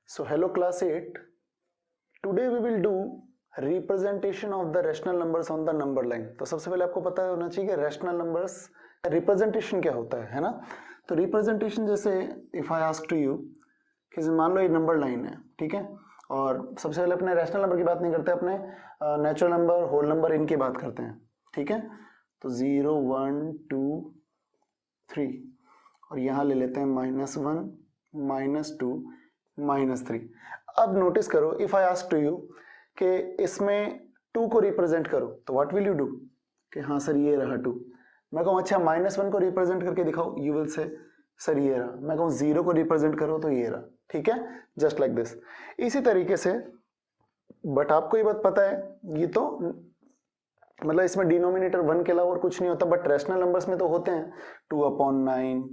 So hello class 8. Today we will do representation of the rational numbers on the number line. तो सबसे पहले आपको पता होना चाहिए कि rational numbers representation क्या होता है ना? तो representation जैसे if I ask to you कि मान लो ये नंबर लाइन है, ठीक है, और सबसे पहले अपने रैशनल नंबर की बात नहीं करते, अपने नेचुरल नंबर, होल नंबर, इनकी बात करते हैं, ठीक है। तो 0 1 2 3 और यहाँ ले लेते हैं -1 -2 -3। अब नोटिस करो, if I ask to you कि इसमें 2 को रिप्रेजेंट करो तो व्हाट विल यू डू कि हाँ सर ये रहा 2। मैं कहूँ अच्छा -1 को रिप्रेजेंट करके दिखाओ, यू विल से सर ये रहा। मैं कहूँ 0 को रिप्रेजेंट करो तो ये रहा, ठीक है, जस्ट लाइक दिस। इसी तरीके से, बट आपको ये बात पता है, ये तो मतलब इसमें डिनोमिनेटर 1 के अलावा और कुछ नहीं होता, बट रैशनल नंबर्स में तो होते हैं 2/9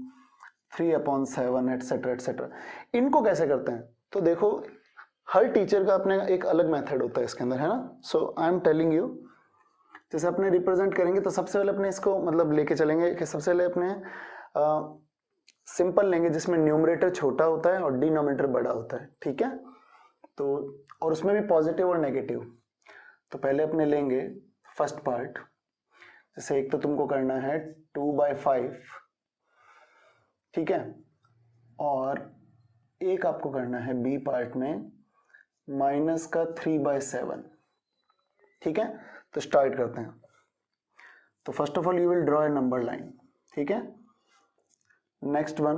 3/7 एटसेट्रा एटसेट्रा। इनको कैसे करते हैं तो देखो, हर टीचर का अपने एक अलग मेथड होता है इसके अंदर, है ना। So I am telling you, जैसे अपने रिप्रेजेंट करेंगे तो सबसे पहले अपने इसको मतलब लेके चलेंगे कि सबसे पहले अपने सिंपल लेंगे जिसमें न्यूमरेटर छोटा होता है और डिनोमिनेटर बड़ा होता है, ठीक है। तो और उसमें भी पॉजिटिव और नेगेटिव। तो पहले अपने लेंगे फर्स्ट पार्ट, जैसे एक तो तुमको करना है 2/5, ठीक है, और एक आपको करना है बी पार्ट में -3/7, ठीक है। तो स्टार्ट करते हैं। तो first of all you will draw a number line, ठीक है। नेक्स्ट वन,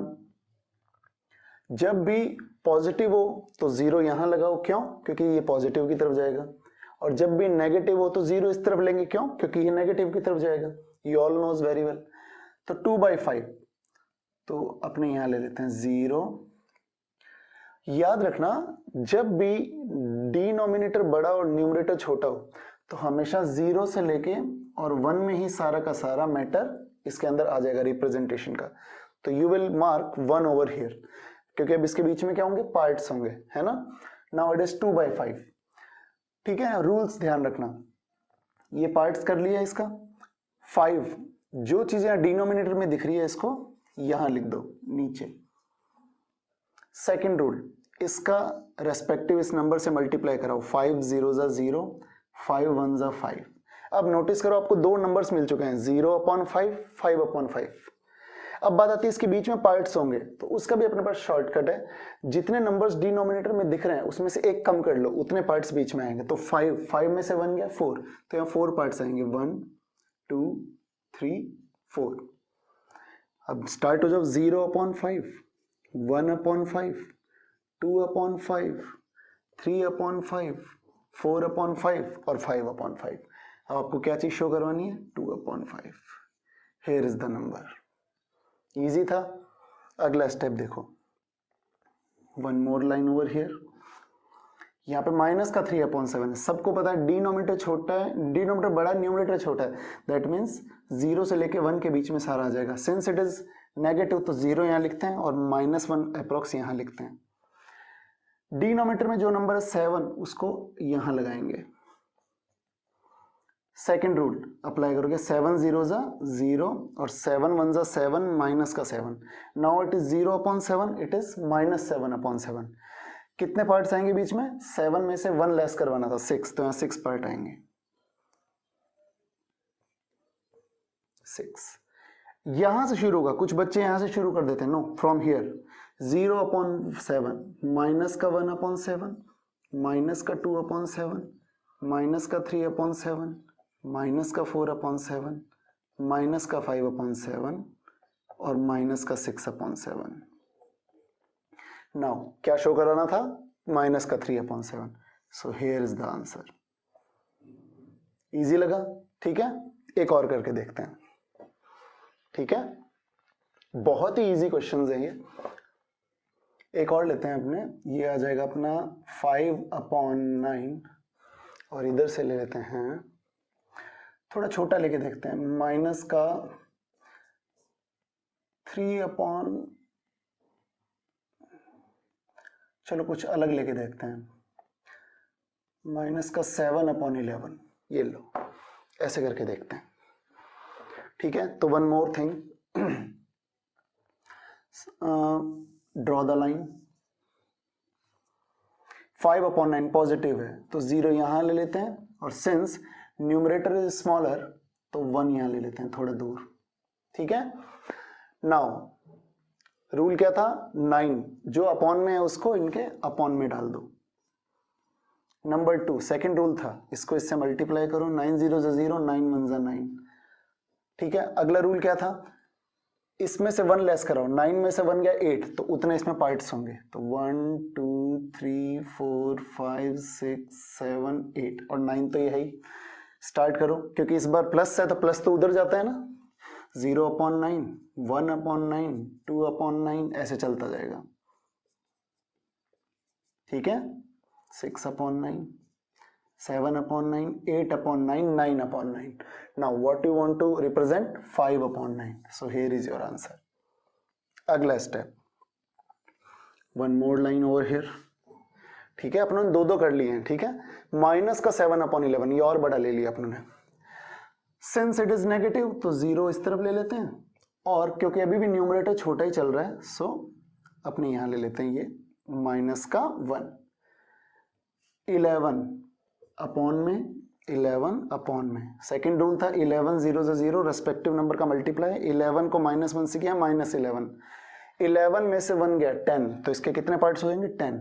जब भी पॉजिटिव हो तो 0 यहां लगाओ, क्यों? क्योंकि ये पॉजिटिव की तरफ जाएगा। और जब भी नेगेटिव हो तो 0 इस तरफ लेंगे, क्यों? क्योंकि ये नेगेटिव की तरफ जाएगा। You all knows very well. तो 2/5, तो अपने यहां ले लेते हैं 0। याद रखना, जब भी डिनोमिनेटर बड़ा और न्यूमरेटर छोटा हो तो हमेशा 0 से लेके और 1 में ही सारा का सारा मैटर इसके अंदर आ जाएगा रिप्रेजेंटेशन का। तो you will mark 1 over here, क्योंकि अब इसके बीच में क्या होंगे, पार्ट्स होंगे, है ना। नाउ इट इज 2/5, ठीक है। रूल्स ध्यान रखना, ये पार्ट्स कर लिया इसका 5, जो चीजें डिनोमिनेटर में दिख रही है इसको यहां लिख दो नीचे। सेकेंड रूल, इसका रेस्पेक्टिव इस नंबर से मल्टीप्लाई कराओ, 5 0 0, 5 1 5। अब नोटिस करो, आपको दो नंबर्स मिल चुके हैं, 0/5 5/5। अब बात आती है इसके बीच में पार्ट्स होंगे, तो उसका भी अपने पास शॉर्टकट है। जितने नंबर्स डिनोमिनेटर में दिख रहे हैं उसमें से एक कम कर लो, उतने पार्ट्स बीच में आएंगे। तो 5 में से 1 गया 4, तो यहाँ 4 पार्ट्स आएंगे, 1 2 3 4। अब स्टार्ट हो जाओ, 0/5 1/5 2/5 3/5 4/5 और 5/5। अब आपको क्या चीज शो करवानी है, 2/5। Here is the number. Easy था। अगला स्टेप देखो, 1 मोर लाइन ओवर हियर। यहाँ पे -3/7 है। सबको पता है डिनोमिनेटर छोटा है, डिनोमिनेटर बड़ा है, न्यूमरेटर छोटा है। दैट मीन्स 0 से लेके 1 के बीच में सारा आ जाएगा। सिंस इट इज नेगेटिव तो 0 यहाँ लिखते हैं और -1 अप्रोक्स यहाँ लिखते हैं। डिनोमिनेटर में जो नंबर है 7, उसको यहाँ लगाएंगे। सेकेंड रूल अप्लाई करोगे, 7 0 0 और 7 1 7 माइनस का 7। Now it is 0/7, it is -7/7। कितने पार्ट्स आएंगे बीच में, 7 में से 1 लेस करवाना था 6, तो यहाँ 6 पार्ट आएंगे। 6 यहां से शुरू होगा। कुछ बच्चे यहां से शुरू कर देते हैं, नो, फ्रॉम हियर 0/7 माइनस का 1/7 माइनस का 2/7 माइनस का 3/7 माइनस का 4/7 माइनस का 5/7 और माइनस का 6/7। नाउ क्या शो कराना था, माइनस का 3/7। सो here is the answer. Easy लगा, ठीक है। एक और करके देखते हैं, ठीक है। बहुत ही इजी क्वेश्चन है ये। एक और लेते हैं अपने, ये आ जाएगा अपना 5/9 और इधर से ले लेते हैं, थोड़ा छोटा लेके देखते हैं, माइनस का 3 चलो कुछ अलग लेके देखते हैं, माइनस का 7/11। ये लो, ऐसे करके देखते हैं, ठीक है। तो one more thing, draw the line. 5/9 positive है तो 0 यहाँ ले लेते हैं, और सिंस न्यूमरेटर इज स्मॉलर तो 1 यहाँ ले लेते हैं थोड़ा दूर। ठीक है, नाउ रूल क्या था, 9 जो अपॉन में है उसको इनके अपॉन में डाल दो। नंबर 2 सेकेंड रूल था, इसको इससे मल्टीप्लाई करो, 9 0 0, 9 1 9। ठीक है, अगला रूल क्या था, इसमें से 1 लेस कराओ, 9 में से 1 गया 8 तो उतने इसमें पार्ट्स होंगे, तो 1 2 3 4 5 6 7 8 और 9 तो ये है ही। स्टार्ट करो, क्योंकि इस बार प्लस है तो प्लस तो उधर जाता है ना, 0/9 1/9 2/9 ऐसे चलता जाएगा। ठीक है, 6/9 7/9 8/9 9/9। Now what you want to represent, 5/9, so here is your answer. अगला step, one more line over here. ठीक है, अपनों ने दो कर लिए हैं। ठीक है, माइनस का 7/11 ये और बड़ा ले लिया अपनों ने। सिंस इट इज नेगेटिव तो 0 इस तरफ ले लेते हैं, और क्योंकि अभी भी न्यूमरेटर छोटा ही चल रहा है सो अपने यहां ले लेते हैं ये माइनस का 1। 11/11 में सेकेंड रूल था 11 0 0 रेस्पेक्टिव नंबर का मल्टीप्लाई, 11 को -1 से किया -11, 11 में से 1 गया 10 तो इसके कितने पार्ट्स हो जाएंगे 10।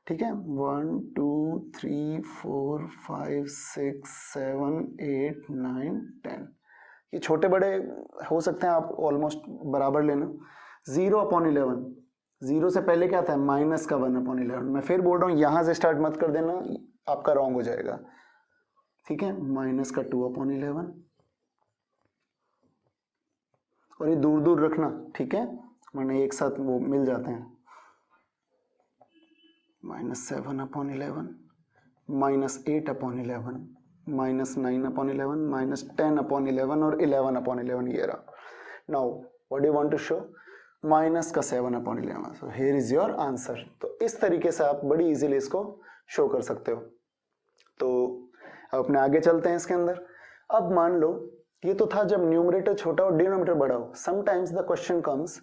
ठीक है, 1 2 3 4 5 6 7 8 9 10, ये छोटे बड़े हो सकते हैं, आप ऑलमोस्ट बराबर लेना। 0/11, 0 से पहले क्या था माइनस का 1/11। मैं फिर बोल रहा हूँ यहां से स्टार्ट मत कर देना, आपका रॉन्ग हो जाएगा। ठीक है, माइनस का 2/11, और ये दूर दूर रखना, ठीक है, वरना एक साथ वो मिल जाते हैं। -7/11 -8/11 -9/11 -10/11 और 11/11 ये रहा। Now what do you want to show, minus का 7/11, so here is your answer. तो इस तरीके से आप बड़ी इजीली इसको शो कर सकते हो। तो अब अपने आगे चलते हैं इसके अंदर। अब मान लो ये तो था जब न्यूमरेटर छोटा और डिनोमिनेटर बड़ा हो। Sometimes the question comes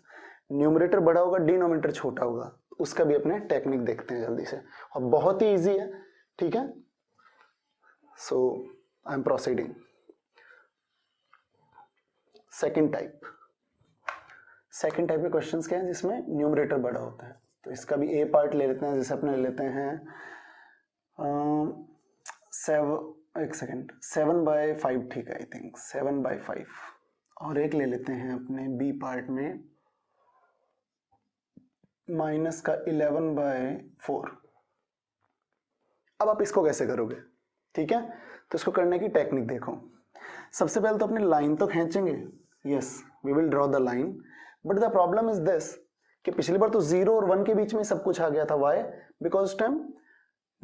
numerator बड़ा होगा डिनोमिनेटर छोटा होगा, उसका भी अपने टेक्निक देखते हैं जल्दी से, और बहुत ही इजी है। ठीक है, so I am proceeding. Second type के क्वेश्चंस क्या है जिसमें न्यूमरेटर बड़ा होता है, तो इसका भी ए पार्ट ले लेते हैं। जैसे अपने ले लेते हैं 7/5, ठीक है, आई थिंक 7/5, और एक ले लेते हैं अपने बी पार्ट में माइनस का 11/4। अब आप इसको कैसे करोगे, ठीक है, तो इसको करने की टेक्निक देखो। सबसे पहले तो अपनी लाइन तो खींचेंगे, yes we will draw the line, but the problem is this कि पिछली बार तो 0 और 1 के बीच में सब कुछ आ गया था। वाई, बिकॉज उस टाइम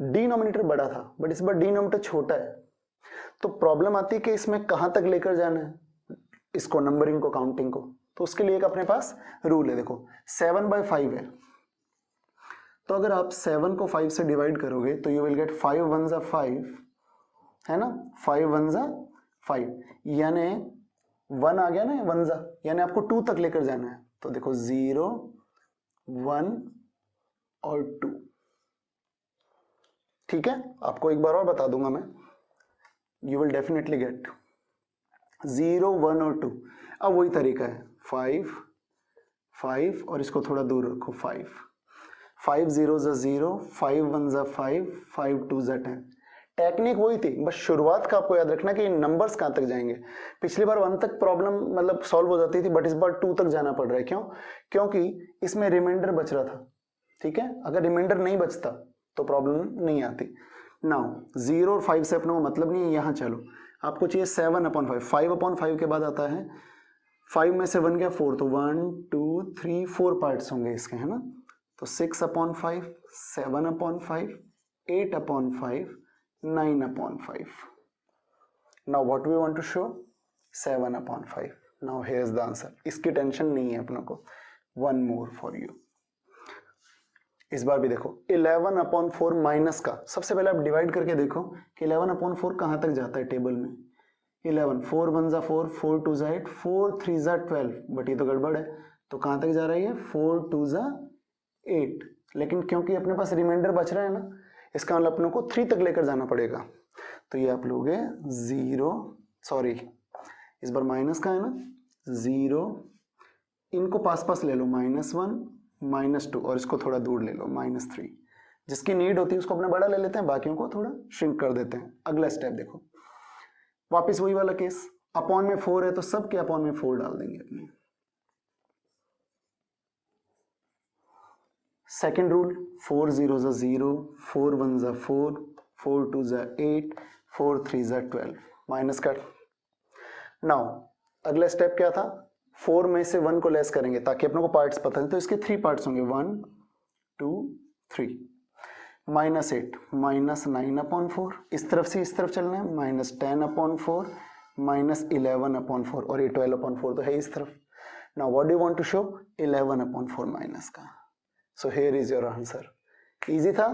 डिनोमिनेटर बड़ा था, बट इस बार डिनोमिनेटर छोटा है। तो प्रॉब्लम आती है कि इसमें कहां तक लेकर जाना है इसको, नंबरिंग को, काउंटिंग को। तो उसके लिए एक अपने पास रूल है, देखो 7/5 है, तो अगर आप 7 को 5 से डिवाइड करोगे तो यू विल गेट 5 1 5, है ना, 5 1 5, यानी 1 आ गया ना 1 यानी आपको 2 तक लेकर जाना है। तो देखो 0 1 और 2। ठीक है, आपको एक बार और बता दूंगा मैं, यू विल डेफिनेटली गेट 0 1 और 2। अब वही तरीका है, 5 5 और इसको थोड़ा दूर रखो, 5 5 0 0, 5 1 5, 5 2 10। टेक्निक वही थी, बस शुरुआत का आपको याद रखना कि नंबर्स कहां तक जाएंगे। पिछली बार 1 तक प्रॉब्लम मतलब सॉल्व हो जाती थी, बट इस बार 2 तक जाना पड़ रहा है। क्यों? क्योंकि इसमें रिमाइंडर बच रहा था। ठीक है, अगर रिमाइंडर नहीं बचता तो प्रॉब्लम नहीं आती। नाउ 0 और 5 से अपने को मतलब नहीं है, यहां चलो आपको चाहिए 7/5। 5/5 के बाद आता है 5 में से 1 गया 4, तो 1 2 3 4 पार्ट्स होंगे इसके, है ना। तो 6/5, 7/5, 8/5, 9/5. Now what we want to show? 7/5. Now here's the answer. इसकी टेंशन नहीं है अपनों को। One more for you. इस बार भी देखो 11/4 माइनस का, सबसे पहले आप डिवाइड करके देखो कि 11/4 कहां तक जाता है टेबल में। 11, 4 1 4, 4 2 8, 4 3 12, बट ये तो गड़बड़ है, तो कहां तक जा रही है 4 2 8। लेकिन क्योंकि अपने पास रिमाइंडर बच रहा है ना, इसका मतलब अपनों को 3 तक लेकर जाना पड़ेगा। तो ये आप लोगे 0, सॉरी इस बार माइनस का है ना, 0, इनको पास पास ले लो, -1, -2 और इसको थोड़ा दूर ले लो, -3। जिसकी नीड होती है उसको अपना बड़ा ले लेते हैं, बाकियों को थोड़ा श्रिंक कर देते हैं। अगला स्टेप देखो, वापस वही वाला केस, अपॉन में 4 है तो सब के अपॉन में 4 डाल देंगे अपने। सेकेंड रूल, 4 0 ज़ा 0, 4 1 ज़ा 4, 4 2 ज़ा 8, 4 3 ज़ा 12, माइनस कर। नाउ अगला स्टेप क्या था, 4 में से 1 को लेस करेंगे ताकि अपनों को पार्ट्स पता है, तो इसके 3 पार्ट्स होंगे, 1 2 3। -8 -9/4, इस तरफ से इस तरफ चलना है, -10/4, -11/4 और ये 12/4 तो है इस तरफ। Now what do you want to show, 11/4 minus का। So here is your answer. Easy था।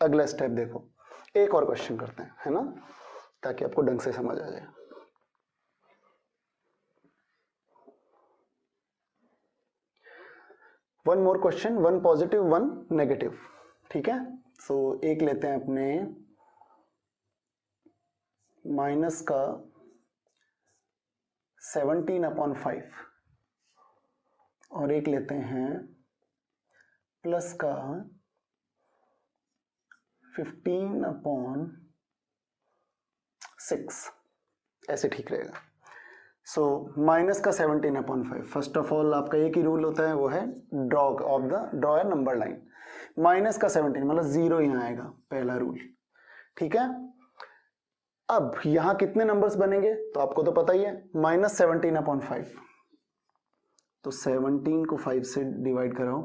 अगला स्टेप देखो, एक और क्वेश्चन करते हैं, है ना, ताकि आपको ढंग से समझ आ जाए। One more question, 1 positive 1 negative, ठीक है। सो एक लेते हैं अपने माइनस का 17/5 और एक लेते हैं प्लस का 15/6, ऐसे ठीक रहेगा। सो माइनस का 17/5, फर्स्ट ऑफ ऑल आपका एक ही रूल होता है, वो है draw a number line. Minus का 17 मतलब 0 यहाँ आएगा, पहला रूल, ठीक है। अब यहां कितने नंबर्स बनेंगे तो आपको तो पता ही है, -17/5, तो 17 को 5 से डिवाइड कराओ,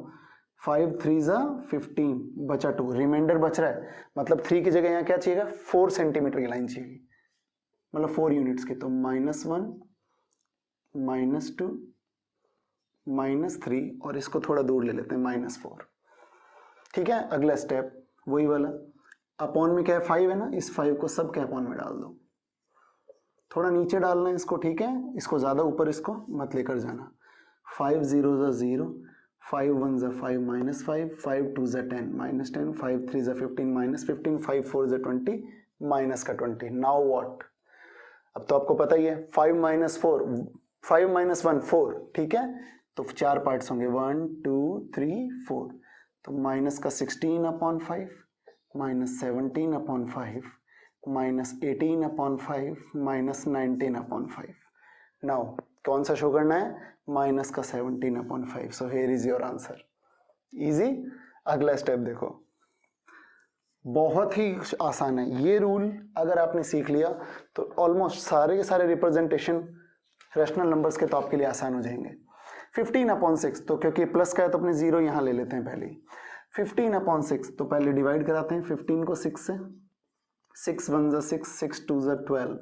5 3 ज़ा 15, बचा 2, रिमाइंडर बच रहा है, मतलब 3 की जगह यहाँ क्या चाहिएगा, 4 सेंटीमीटर की लाइन चाहिए, मतलब 4 यूनिट्स की। तो -1 -2 -3 और इसको थोड़ा दूर ले लेते हैं, -4, ठीक है। अगला स्टेप वही वाला, अपॉन में क्या है, 5 है ना, इस 5 को सब के अपॉन में डाल दो, थोड़ा नीचे डालना है इसको, ठीक है, इसको ज्यादा ऊपर इसको मत लेकर जाना। 5 0 ज़ा 0, 5 1 ज़ा 5 -5, 5 2 ज़ा 10 -10, 5 3 ज़ा 15 -15, 5 4 ज़ा 20 माइनस का 20। नाउ व्हाट, अब तो आपको पता ही है, 5 -4, 5 - 1 4, ठीक है, तो 4 पार्ट्स होंगे, 1 2 3 4, तो माइनस का 16/5, -17/5, -18/5, -19/5। नाउ कौन सा शो करना है, माइनस का 17/5। सो here is your answer. Easy. अगला स्टेप देखो, बहुत ही आसान है ये रूल, अगर आपने सीख लिया तो ऑलमोस्ट सारे के सारे रिप्रेजेंटेशन रैशनल नंबर्स के तो आपके लिए आसान हो जाएंगे। 15/6, तो क्योंकि प्लस का है तो अपने 0 यहाँ ले लेते हैं पहले। 15/6 तो पहले डिवाइड कराते हैं 15 को 6 से, 6 1 ज़ा 6, 6 2 ज़ा 12,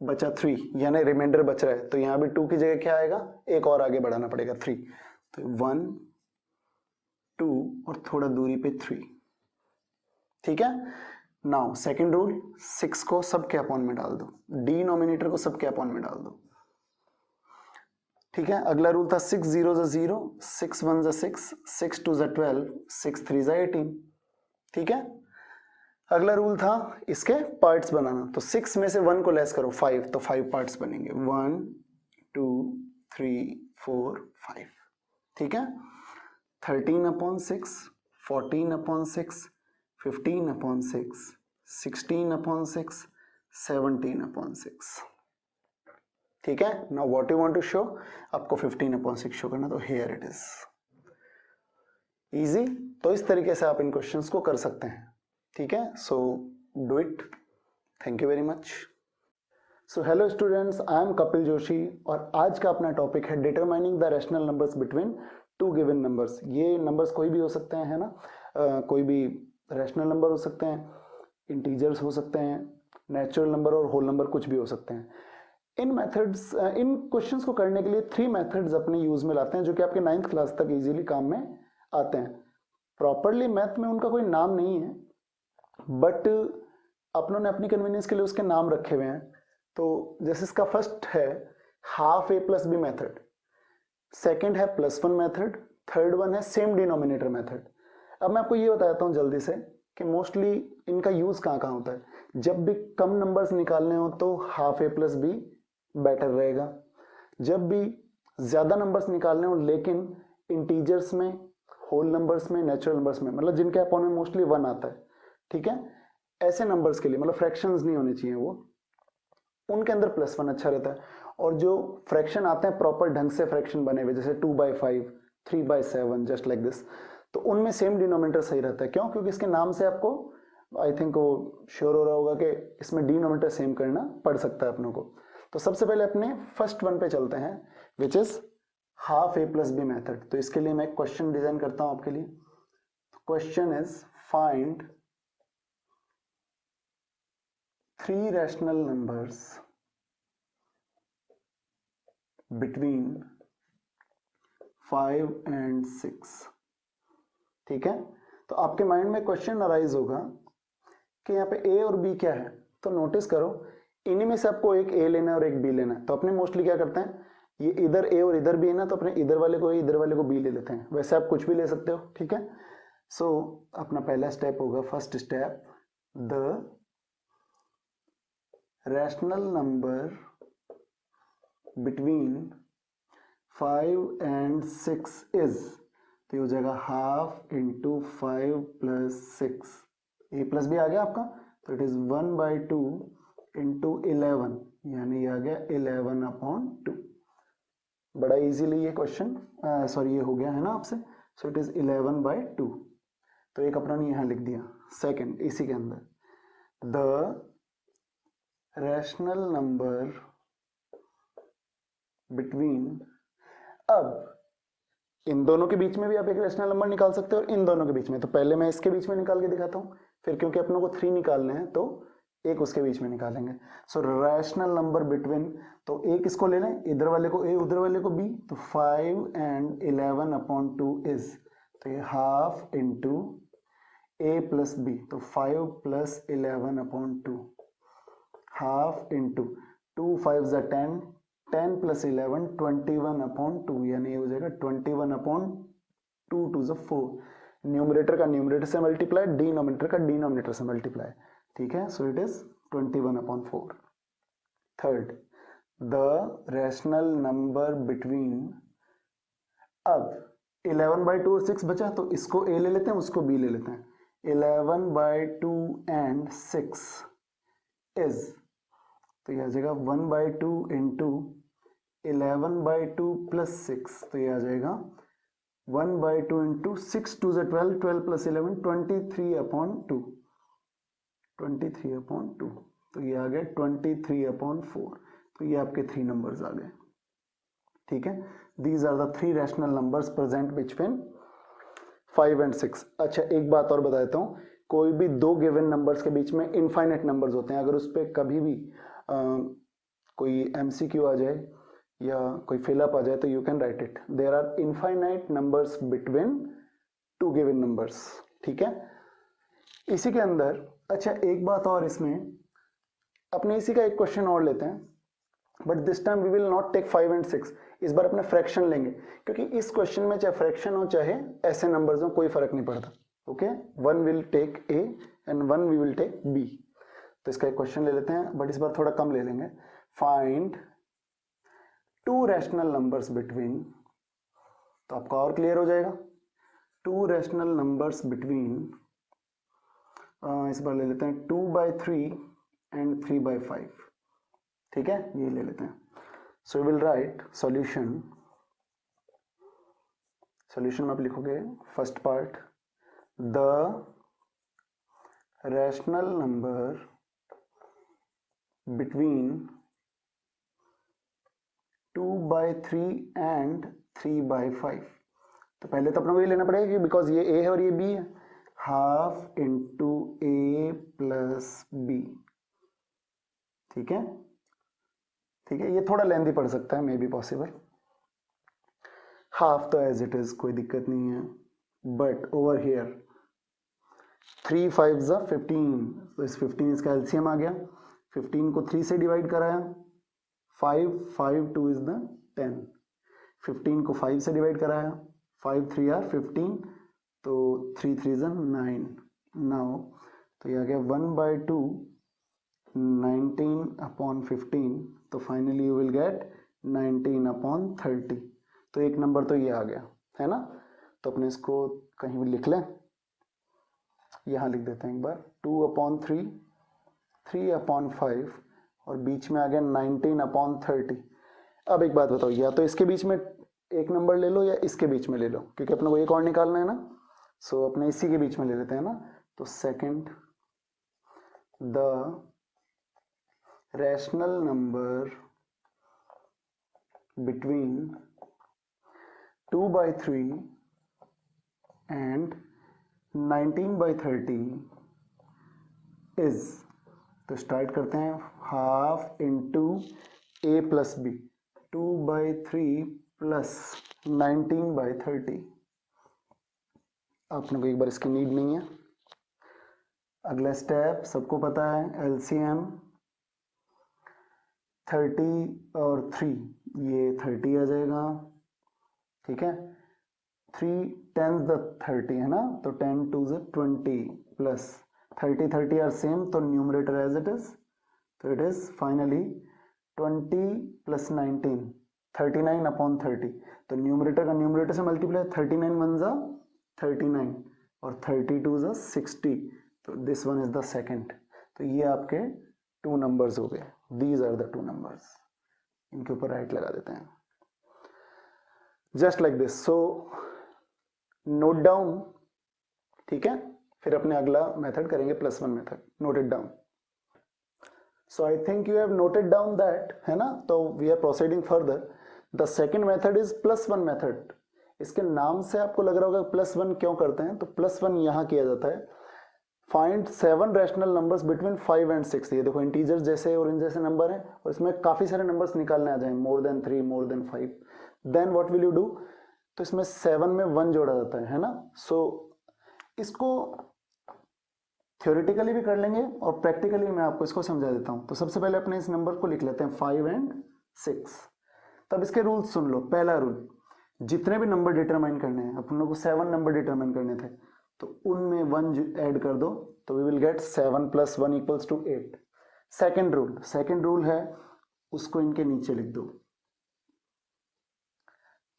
बचा 3, यानी रिमाइंडर बच रहा है, तो यहाँ भी 2 की जगह क्या आएगा, एक और आगे बढ़ाना पड़ेगा, 3, तो 1 2 और थोड़ा दूरी पे 3, ठीक है। नाउ सेकंड रूल, 6 को सब के अपॉन में डाल दो, डिनोमिनेटर को सब के अपॉन में डाल दो, ठीक है। अगला रूल था 6 0 ज़ा 0, 6 1 ज़ा 6, 6 2 ज़ा 12, 6 3 ज़ा 18, ठीक है। अगला रूल था इसके पार्ट्स बनाना, तो 6 में से 1 को लेस करो, 5, तो 5 पार्ट्स बनेंगे, 1 2 3 4 5, ठीक है। 13/6, 14/6, 15/6, 16/6, 17/6, ठीक है। Now what you want to show, आपको 15/6 शो करना, तो हियर इट इज। इजी। तो इस तरीके से आप इन क्वेश्चंस को कर सकते हैं, ठीक है। So do it. Thank you very much. So hello students, I am Kapil Joshi और आज का अपना टॉपिक है determining the rational numbers between two given numbers. ये नंबर्स कोई भी हो सकते हैं, है ना, कोई भी रैशनल नंबर हो सकते हैं, इंटीजर्स हो सकते हैं, नेचुरल नंबर और होल नंबर कुछ भी हो सकते हैं। इन मेथड्स, इन क्वेश्चंस को करने के लिए 3 मेथड्स अपने यूज में लाते हैं जो कि आपके 9th क्लास तक इजीली काम में आते हैं। प्रॉपरली मैथ में उनका कोई नाम नहीं है, बट अपनों ने अपनी कन्वीनियंस के लिए उसके नाम रखे हुए हैं। तो जैसे इसका फर्स्ट है half a plus b method, second है +1 मेथड, थर्ड वन है सेम डिनोमिनेटर मेथड। अब मैं आपको ये बताता हूँ जल्दी से कि मोस्टली इनका यूज कहाँ कहाँ होता है, जब भी कम नंबर्स निकालने हो तो half a plus be better रहेगा, जब भी ज्यादा नंबर्स निकालने हो लेकिन इंटीजर्स में, होल नंबर्स में, नेचुरल नंबर्स में, मतलब जिनके अपॉन में मोस्टली 1 आता है, ठीक है, ऐसे नंबर्स के लिए, मतलब फ्रैक्शंस नहीं होने चाहिए वो, उनके अंदर +1 अच्छा रहता है। और जो फ्रैक्शन आते हैं प्रॉपर ढंग से फ्रैक्शन बने हुए, जैसे 2/5, 3/7, जस्ट लाइक दिस, तो उनमें सेम डिनोमिनेटर सही रहता है। क्यों? क्योंकि इसके नाम से आपको आई थिंक वो श्योर हो रहा होगा कि इसमें डिनोमिनेटर सेम करना पड़ सकता है अपनों को। तो सबसे पहले अपने फर्स्ट वन पे चलते हैं, which is half a plus b method. तो इसके लिए मैं एक क्वेश्चन डिजाइन करता हूं आपके लिए। Question is find 3 rational numbers between 5 and 6। ठीक है, तो आपके माइंड में क्वेश्चन अराइज होगा कि यहाँ पे ए और बी क्या है। तो नोटिस करो, इन्हीं में से आपको एक ए लेना है और एक बी लेना है। तो अपने मोस्टली क्या करते हैं, ये इधर ए और इधर बी है ना, तो अपने इधर वाले को ए, इधर वाले को बी ले लेते हैं। वैसे आप कुछ भी ले सकते हो, ठीक है। सो अपना पहला स्टेप होगा, first step, the rational number between 5 and 6 is, तो ये हो जाएगा हाफ इंटू 5 + 6, ए प्लस बी आ गया आपका, तो इट इज 1/2 इंटू 11, यानी ये आ गया 11/2। बड़ा इजीली ये क्वेश्चन सॉरी ये हो गया है ना आपसे। सो इट इज 11/2, तो एक अपना ने यहाँ लिख दिया। सेकंड, इसी के अंदर द रैशनल नंबर बिटवीन, अब इन दोनों के बीच में भी आप एक रैशनल नंबर निकाल सकते हो और इन दोनों के बीच में। तो पहले मैं इसके बीच में निकाल के दिखाता हूं, फिर क्योंकि अपनों को 3 निकालने हैं तो एक उसके बीच में निकालेंगे। सो रैशनल नंबर बिटवीन, तो एक इसको ले लें, इधर वाले को ए, उधर वाले को बी, तो 5 and 11/2 इज, तो ये हाफ इंटू ए प्लस बी, तो 5 + 11/2, हाफ इंटू 2 5 = 10, 10 + 11 21/2, यानी ये हो जाएगा 21/2, 2 = 4। न्यूमरेटर का न्यूमरेटर से मल्टीप्लाई, डिनोमिनेटर का डिनोमिनेटर से मल्टीप्लाई, ठीक है। सो it is 21/4। Third, the rational number between, अब 11/2 और 6 बचा, तो इसको ए ले लेते हैं, उसको बी ले लेते हैं। 11/2 and 6 इज, तो यह आ जाएगा 1/2 इंटू 11/2 + 6, तो यह आ जाएगा 1/2 इंटू 6 2 = 12, 12 + 11 23/2, 23/2, तो ये आ गया 23/4। तो ये आपके 3 नंबर्स आ गए, ठीक है। These are the 3 rational numbers present between 5 and 6। अच्छा, एक बात और बता देता हूँ, कोई भी 2 गिवन नंबर्स के बीच में इनफाइनाइट नंबर्स होते हैं, अगर उस पर कभी भी कोई MCQ आ जाए या कोई फिलअप आ जाए तो you can write it, there are infinite numbers between 2 given numbers, ठीक है। इसी के अंदर, अच्छा एक बात और, इसमें अपने इसी का एक क्वेश्चन और लेते हैं, but this time we will not take 5 and 6, इस बार अपने फ्रैक्शन लेंगे, क्योंकि इस क्वेश्चन में चाहे फ्रैक्शन हो चाहे ऐसे नंबर्स हो, कोई फर्क नहीं पड़ता, okay. 1 will take A and 1 we will take B। तो इसका एक क्वेश्चन ले लेते हैं, बट इस बार थोड़ा कम ले लेंगे। फाइंड 2 रैशनल नंबर्स बिटवीन, तो आपका और क्लियर हो जाएगा। 2 रैशनल नंबर्स बिटवीन, इस बार ले लेते हैं 2/3 and 3/5, ठीक है, ये ले लेते हैं। So will write solution, solution में आप लिखोगे first part, the rational number between 2/3 and 3/5। तो पहले तो अपने को ये लेना पड़ेगा कि बिकॉज ये A है और ये B है, half into A plus B, ठीक है, ठीक है। ये थोड़ा लेंथी पड़ सकता है, मे बी पॉसिबल। हाफ तो एज इट इज, कोई दिक्कत नहीं है, बट ओवर हियर 3 5 = 15, तो इस 15 इसका एलसीएम आ गया, 15 को 3 से डिवाइड कराया, 5 5 2 इज द 10, 15 को 5 से डिवाइड कराया, 5 3 are 15, तो 3 3 = 9, नाउ तो ये आ गया 1/2 19/15, तो फाइनली यू विल गेट 19/30। तो एक नंबर तो ये आ गया है ना। तो अपने इसको कहीं भी लिख लें, यहाँ लिख देते हैं एक बार, 2/3 3/5 और बीच में आ गया 19/30। अब एक बात बताओ, या तो इसके बीच में एक नंबर ले लो या इसके बीच में ले लो, क्योंकि अपने को एक और निकालना है ना। सो अपने इसी के बीच में ले लेते हैं ना। तो second, the rational number between 2/3 and 19/30 is, तो स्टार्ट करते हैं, half into a plus b, 2/3 plus 19/30। अपने को एक बार इसकी नीड नहीं है। अगला स्टेप सबको पता है, एलसीएम 30 और 3, ये 30 आ जाएगा, ठीक है। 3 10 30 है ना, तो 10 2 20 प्लस 30 30 आर सेम, तो न्यूमरेटर एज इट इज, तो इट इज फाइनली 20 प्लस 19 39/30। तो न्यूमरेटर का न्यूमरेटर से मल्टीप्लाई, 39 1 जा 39 और 32 जा 60, तो this one is the second. तो ये आपके 2 नंबर्स हो गए, दीज आर द 2 नंबर्स। इनके ऊपर राइट लगा देते हैं just like this. So note down, ठीक है। फिर अपने अगला मेथड करेंगे +1 method, note it down. So I think you have noted down that, है ना। तो we are proceeding further. The second method is +1 method. इसके नाम से आपको लग रहा होगा +1 क्यों करते हैं, तो +1 यहां किया जाता है, find 7 rational numbers between 5 and 6। ये देखो इंटीजर्स जैसे और इन जैसे नंबर हैं, और इसमें काफी सारे नंबर्स निकालने आ जाए, more than 3 more than 5। Then what will you do, तो इसमें 7 में 1 जोड़ा जाता है ना। सो इसको थ्योरेटिकली भी कर लेंगे और प्रैक्टिकली मैं आपको इसको समझा देता हूं। तो सबसे पहले अपने इस नंबर को लिख लेते हैं 5 and 6। तब इसके रूल्स सुन लो। पहला रूल, जितने भी नंबर डिटरमाइन करने हैं, अपन लोग को 7 नंबर डिटरमाइन करने थे, तो उनमें 1 ऐड कर दो, तो we will get 7 + 1 = 8। Second rule है, उसको इनके नीचे लिख दो।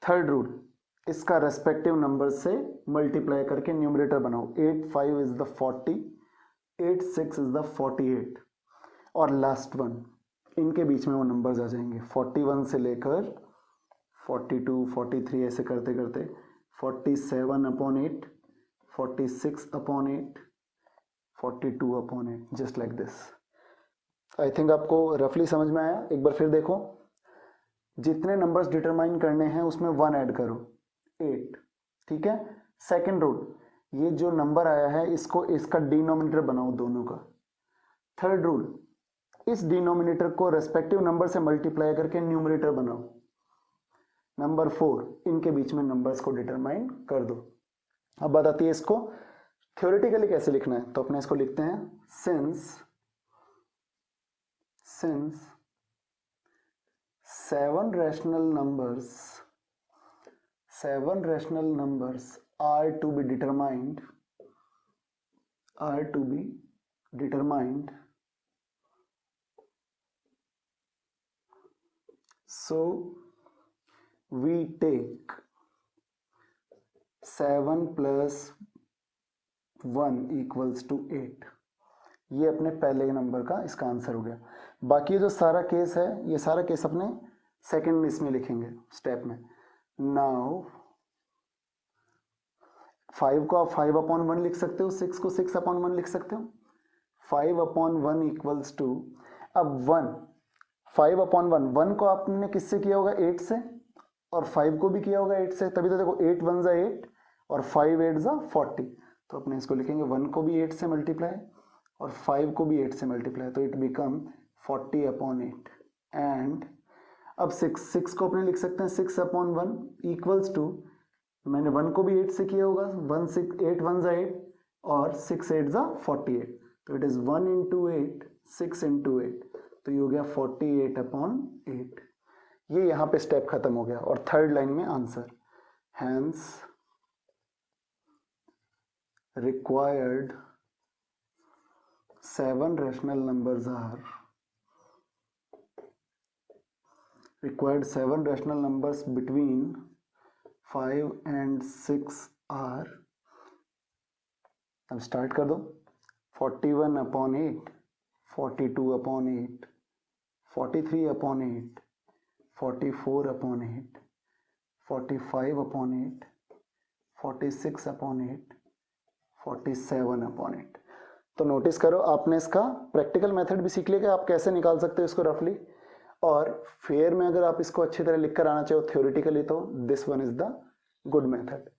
थर्ड रूल, इसका रेस्पेक्टिव नंबर से मल्टीप्लाई करके न्यूमरेटर बनाओ। 8 5 इज द 40, 8 6 इज द 48। और लास्ट वन, इनके बीच में वो नंबर्स आ जाएंगे, 41 से लेकर 42 43 ऐसे करते करते 47/8, 46/8, 42/8, just like this. I think आपको रफली समझ में आया। एक बार फिर देखो, जितने नंबर्स डिटरमाइन करने हैं उसमें 1 ऐड करो, 8, ठीक है। सेकेंड रूल, ये जो नंबर आया है इसको इसका डिनोमिनेटर बनाओ दोनों का। थर्ड रूल, इस डिनोमिनेटर को रेस्पेक्टिव नंबर से मल्टीप्लाई करके न्यूमरेटर बनाओ। नंबर 4, इनके बीच में नंबर्स को डिटरमाइन कर दो। अब बात आती है इसको थ्योरेटिकली कैसे लिखना है। तो अपने इसको लिखते हैं, since 7 rational numbers are to be determined, so we take 7 + 1 = 8। ये अपने पहले नंबर का इसका आंसर हो गया। बाकी जो सारा केस है, ये सारा केस अपने सेकंड इसमें लिखेंगे स्टेप में। नाउ 5 को आप 5/1 लिख सकते हो, 6 को 6/1 लिख सकते हो। 5/1 = अब 1 5/1, 1 को आपने किससे किया होगा, 8 से, और 5 को भी किया होगा 8 से, तभी तो देखो 8 1 = 8 और 5 8 = 40। तो अपने इसको लिखेंगे 1 को भी 8 से मल्टीप्लाई और 5 को भी 8 से मल्टीप्लाई, तो इट बिकम 40/8। एंड अब 6 को अपने लिख सकते हैं 6/1 = मैंने 1 को भी 8 से किया होगा, 8 1 = 8 और 6 8 = 48, तो इट इज 1 × 8 6 × 8, तो ये हो गया 48/8। ये यहाँ पे स्टेप खत्म हो गया और थर्ड लाइन में answer, hence required 7 rational numbers are required 7 rational numbers between 5 and 6 are, अब स्टार्ट कर दो, 41/8, 42/8, 43/8, 44/8, 45/8, 46/8, 47/8। तो नोटिस करो, आपने इसका प्रैक्टिकल मेथड भी सीख लिया कि आप कैसे निकाल सकते हो इसको रफली, और फेयर में अगर आप इसको अच्छी तरह लिख कर आना चाहो थ्योरेटिकली तो this one is the good method.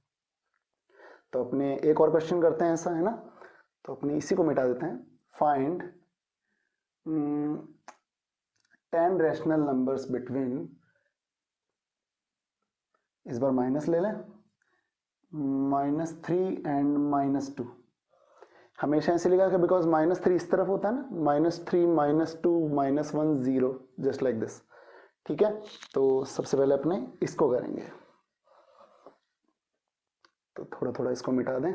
तो अपने एक और क्वेश्चन करते हैं ऐसा, है ना, तो अपने इसी को मिटा देते हैं। फाइंड 10 रैशनल नंबर्स बिटवीन, इस बार माइनस ले लें, -3 एंड -2। हमेशा ऐसे लिखा कि बिकॉज -3 इस तरफ होता है ना, -3, -2, -1, 0, जस्ट लाइक दिस। ठीक है, तो सबसे पहले अपने इसको करेंगे, तो थोड़ा थोड़ा इसको मिटा दें।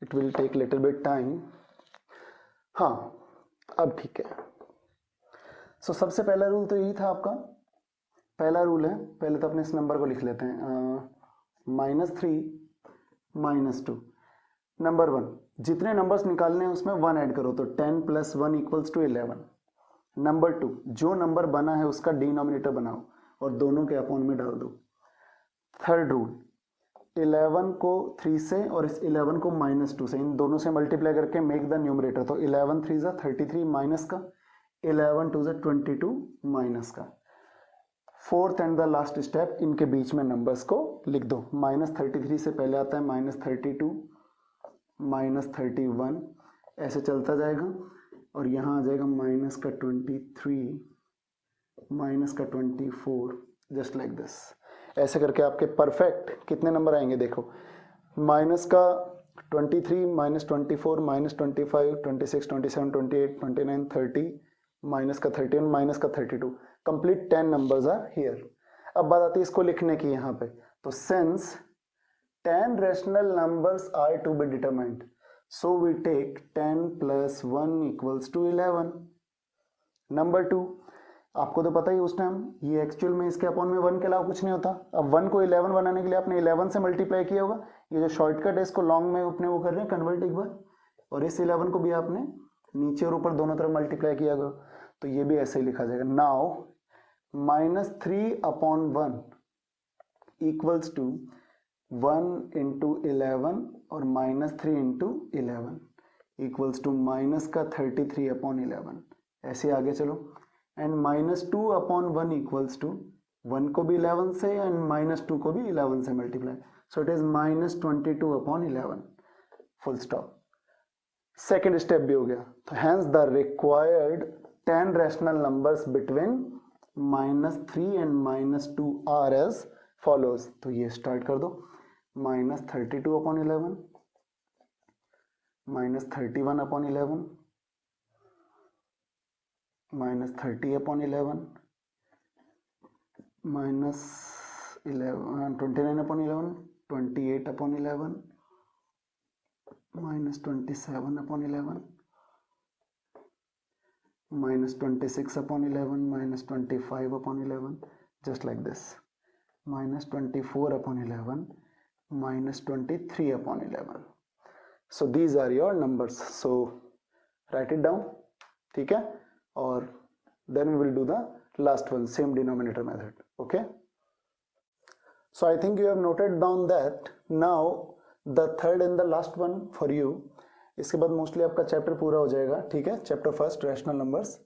It will take little bit time. हाँ, अब ठीक है। सो सबसे पहला रूल तो यही था आपका, पहला रूल है, पहले तो अपने इस नंबर को लिख लेते हैं, -3, -2। नंबर 1, जितने नंबर्स निकालने हैं उसमें 1 ऐड करो, तो 10 + 1 = 11। नंबर 2, जो नंबर बना है उसका डिनोमिनेटर बनाओ और दोनों के अपॉन में डाल दो। थर्ड रूल, 11 को 3 से और इस 11 को -2 से, इन दोनों से मल्टीप्लाई करके मेक द न्यूमरेटर, तो 11 3 = 33 माइनस का, 11 2 = 22 माइनस का। Fourth and the last step, इनके बीच में नंबर्स को लिख दो। -33 से पहले आता है -32, -31, ऐसे चलता जाएगा, और यहाँ आ जाएगा -23, -24, जस्ट लाइक दिस। ऐसे करके आपके परफेक्ट कितने नंबर आएंगे देखो, -23, -24, -25, 26, 27, 28, 29, 30, -31, -32, कंप्लीट 10 नंबर्स आर हियर। अब बात आती है इसको लिखने की यहाँ पे, तो since 10 rational numbers are to be determined, so we take 10 + 1 = 11। Number 2, आपको तो पता ही उस टाइम ये एक्चुअल में इसके अपॉन में 1 के अलावा कुछ नहीं होता। अब 1 को 11 बनाने के लिए आपने 11 से मल्टीप्लाई किया होगा, ये जो शॉर्टकट है इसको लॉन्ग में अपने वो कर रहे हैं कन्वर्ट एक बार, और इस 11 को भी आपने नीचे और ऊपर दोनों तरफ मल्टीप्लाई किया होगा, तो ये भी ऐसे ही लिखा जाएगा। नाउ -3/1 = 1 × 11 और -3 × 11 = -33/11। ऐसे आगे चलो, एंड -2/1 = 1 को भी 11 से एंड -2 को भी 11 से multiply, so it is -22/11, full stop. Second step भी हो गया, तो hence the required 10 rational numbers between -3 and -2 are as follows. तो ये स्टार्ट कर दो, -32/11, -31/11, -30/11, -29/11, 28/11, -27/11, -26/11, -25/11, just like this, -24/11, -23/11. So these are your numbers. So write it down, ठीक है, और then we will do the last one, same denominator method. Okay, so I think you have noted down that. Now the third and the last one for you, इसके बाद mostly आपका chapter पूरा हो जाएगा। ठीक है, chapter first, rational numbers.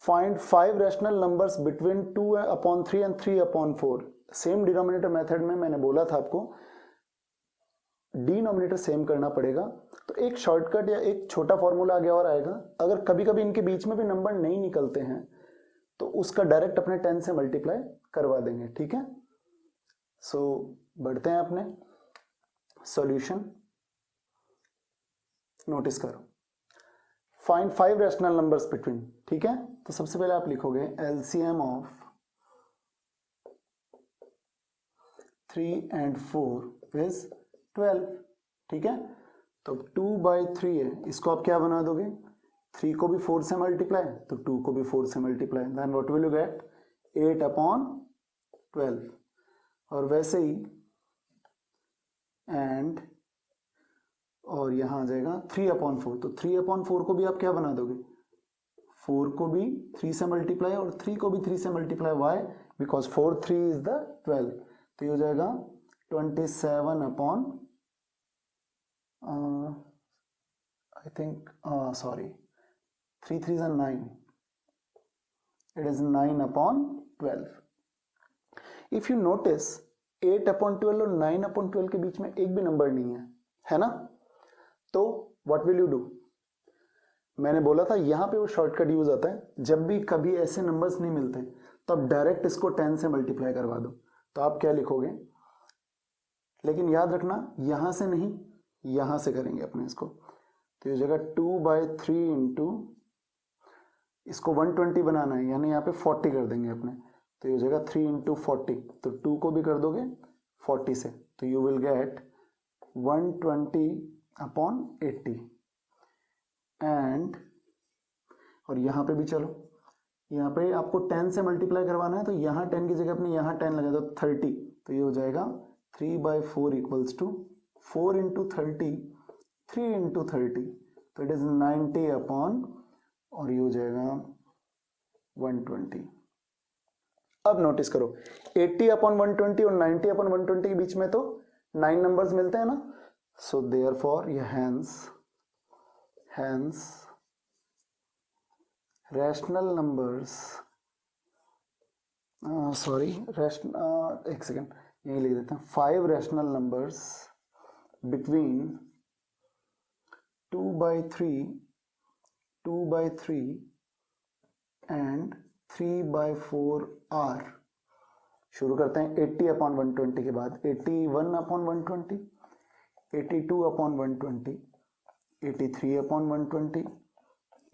Find 5 rational numbers between 2/3 and 3/4। Same denominator method में मैंने बोला था आपको डिनोमिनेटर सेम करना पड़ेगा, तो एक शॉर्टकट या एक छोटा फॉर्मूला आगे और आएगा। अगर कभी कभी इनके बीच में भी नंबर नहीं निकलते हैं तो उसका डायरेक्ट अपने 10 से मल्टीप्लाई करवा देंगे। ठीक है, सो बढ़ते हैं अपने सॉल्यूशन। नोटिस करो, फाइंड 5 रैशनल नंबर्स बिटवीन। ठीक है, तो सबसे पहले आप लिखोगे एलसीएम ऑफ 3 and 4 is 12। ठीक है। तो 2/3 है, इसको आप क्या बना दोगे, 3 को भी 4 से मल्टीप्लाई तो 2 को भी 4 से multiply, then what will you get 8/12। और वैसे ही एंड और यहाँ आ जाएगा 3/4, तो 3/4 को भी आप क्या बना दोगे, 4 को भी 3 से मल्टीप्लाई और 3 को भी 3 से multiply, why, because 4 3 is the 12, तो ये हो जाएगा 27 I think sorry 3 3s are 9, it is 9/12. if you notice 8/12 और 9/12 के बीच में एक भी नंबर नहीं है ना, तो what will you do, मैंने बोला था यहां पे वो शॉर्टकट यूज आता है, जब भी कभी ऐसे नंबर्स नहीं मिलते तो आप डायरेक्ट इसको 10 से मल्टीप्लाई करवा दो, तो आप क्या लिखोगे, लेकिन याद रखना यहां से नहीं यहां से करेंगे अपने इसको, तो ये जगह 2/3 इंटू इसको 120 बनाना है, यानी यहाँ पे 40 कर देंगे अपने, तो ये जगह 3 इंटू 40, तो 2 को भी कर दोगे 40 से, तो यू विल गेट 120/80 एंड, और यहाँ पे भी चलो, यहाँ पे आपको 10 से मल्टीप्लाई करवाना है, तो यहाँ 10 की जगह अपने यहाँ 10 लगा दो 30, तो ये हो जाएगा 3/4 इक्वल्स टू 4 इंटू 30 3 इंटू 30, तो इट इज 90 और ये हो जाएगा 120। अब नोटिस करो 80/120 और 90/120 के बीच में तो 9 नंबर्स मिलते हैं ना, सो देयरफॉर ये hence rational numbers एक सेकेंड यही लिख देते हैं, 5 rational numbers between 2/3 and 3/4 are, शुरू करते हैं 80/120 के बाद 81/120, 82/120, 83/120,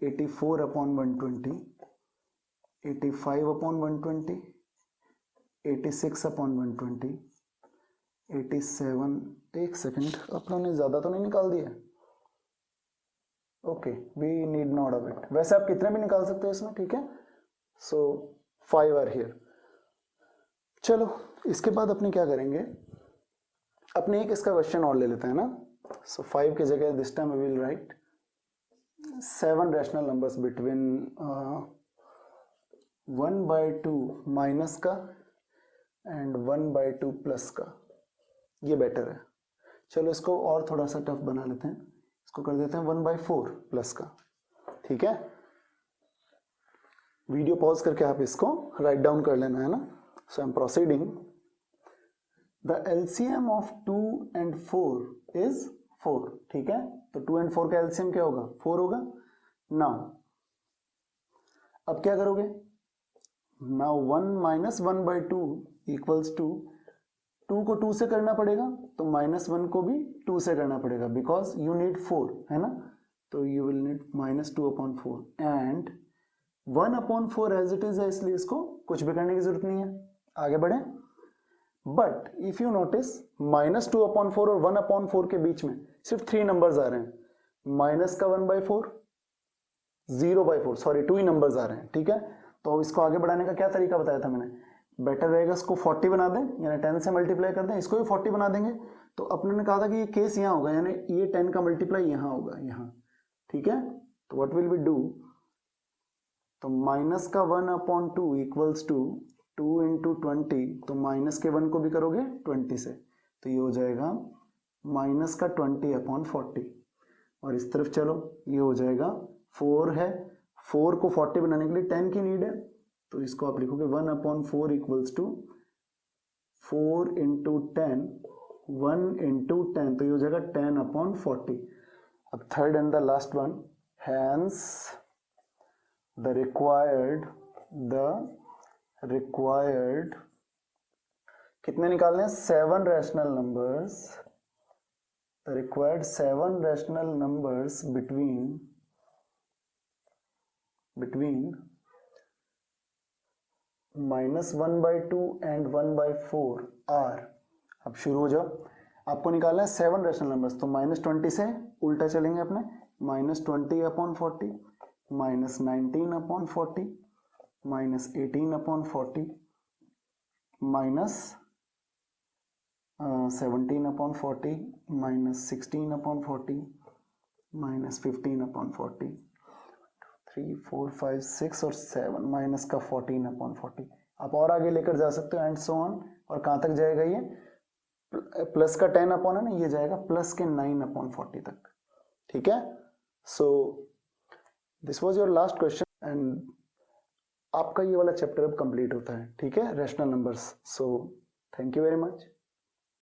84/120, 85/120, 86/120, 87, एक सेकंड अपनों ने ज्यादा तो नहीं निकाल दिया, okay we need not of it, वैसे आप कितने भी निकाल सकते हो इसमें, ठीक है, सो 5 आर हियर। चलो इसके बाद अपने क्या करेंगे, अपने एक इसका क्वेश्चन और ले लेते हैं ना, सो 5 की जगह this time we will write 7 rational numbers between 1/2 minus का एंड 1/2 प्लस का, ये बेटर है। चलो इसको और थोड़ा सा टफ बना लेते हैं, इसको कर देते हैं 1/4 प्लस का, ठीक है। वीडियो पॉज करके आप इसको राइट डाउन कर लेना है ना, so I am proceeding. The LCM of 2 and 4 is 4, ठीक है, तो 2 and 4 का एलसीएम क्या होगा, 4 होगा। नाउ अब क्या करोगे, नाउ 1 - 1/2 इक्वल्स टू 2 को 2 से करना पड़ेगा, तो -1 को भी 2 से करना पड़ेगा, बिकॉज यू नीड 4 है ना, तो you will need -2/4 and 1/4 as it is है, इसलिए इसको कुछ भी करने की जरूरत नहीं है, आगे बढ़े। बट इफ यू नोटिस -2/4 और 1/4 के बीच में सिर्फ 3 नंबर्स आ रहे हैं, माइनस का 1/4, 0/4, सॉरी 2 ही नंबर्स आ रहे हैं, ठीक है। तो इसको आगे बढ़ाने का क्या तरीका बताया था मैंने, बेटर रहेगा इसको 40 बना दें, यानी 10 से मल्टीप्लाई कर दें, इसको भी 40 बना देंगे, तो अपने ने कहा था कि ये केस यहाँ होगा, यानी ये 10 का मल्टीप्लाई यहाँ होगा, यहाँ, ठीक है। तो व्हाट विल वी डू, तो माइनस का 1/2 इक्वल्स टू 2 इंटू 20, तो माइनस के 1 को भी करोगे 20 से, तो ये हो जाएगा माइनस का 20/40, और इस तरफ चलो ये हो जाएगा 4 है, 4 को 40 बनाने के लिए 10 की नीड है, तो इसको आप लिखोगे 1/4 इक्वल्स टू 4 इंटू 10, 1 इंटू 10, तो ये हो जाएगा 10/40। अब third and the last one, hence the required कितने निकालने हैं, 7 rational numbers, the required 7 rational numbers between -1/2 and 1/4 are. अब शुरू हो जाओ, आपको निकालना है 7 रैशनल नंबर्स, तो -20 से उल्टा चलेंगे अपने, -20/40 -19/40 -18/40 -17/40 -16/40 -15/40 3 4 5 6 और 7 माइनस का 14/40। आप और आगे लेकर जा सकते हो एंड सो ऑन। और कहाँ तक जाएगा ये, प्लस का 10 अपॉन है ना, ये जाएगा प्लस के 9/40 तक। ठीक है, so this was your last question and आपका ये वाला चैप्टर अब कंप्लीट होता है। ठीक है, rational numbers. So thank you very much.